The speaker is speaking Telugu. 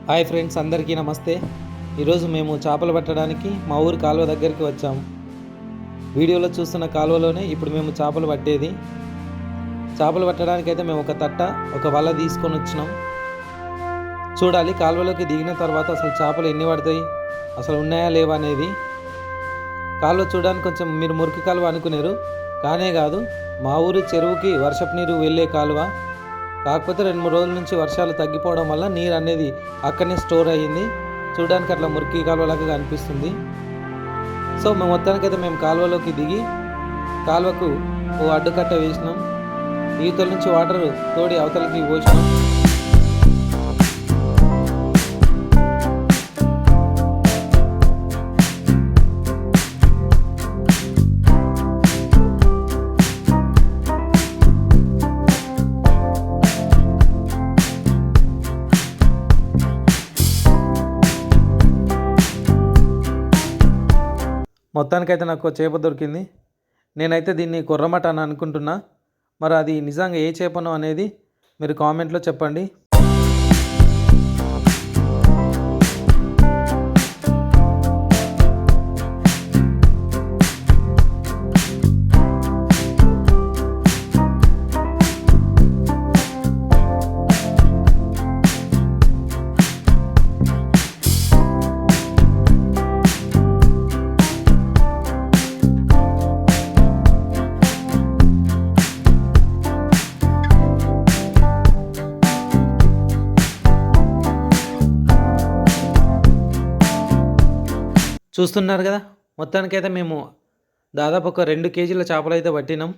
హాయ్ ఫ్రెండ్స్, అందరికీ నమస్తే. ఈరోజు మేము చేపలు పట్టడానికి మా ఊరి కాలువ దగ్గరికి వచ్చాము. వీడియోలో చూస్తున్న కాలువలోనే ఇప్పుడు మేము చేపలు పట్టేది. చేపలు పట్టడానికైతే మేము ఒక తట్ట, ఒక వల తీసుకొని వచ్చినాం. చూడాలి కాలువలోకి దిగిన తర్వాత అసలు చేపలు ఎన్ని పడతాయి, అసలు ఉన్నాయా లేవా అనేది. కాలువ చూడడానికి కొంచెం మీరు మురికి కాలువ అనుకునేరు, కానే కాదు. మా ఊరి చెరువుకి వర్షపు నీరు వెళ్ళే కాలువ. కాకపోతే 2-3 రోజుల నుంచి వర్షాలు తగ్గిపోవడం వల్ల నీరు అనేది అక్కడనే స్టోర్ అయ్యింది. చూడడానికి అట్లా మురికి కాలువలాగా కనిపిస్తుంది. సో మొత్తానికైతే మేము కాలువలోకి దిగి కాలువకు ఓ అడ్డుకట్ట వేసినాం. ఈతల నుంచి వాటర్ తోడి అవతలకి పోసినాం. మొత్తానికైతే నాకు చేప దొరికింది. నేనైతే దీన్ని కొర్రమట అని అనుకుంటున్నా. మరి అది నిజంగా ఏ చేపనో అనేది మీరు కామెంట్లో చెప్పండి. చూస్తున్నారు కదా, మొత్తానికైతే మేము దాదాపు ఒక 2 కేజీల చేపలు అయితే పట్టినాం.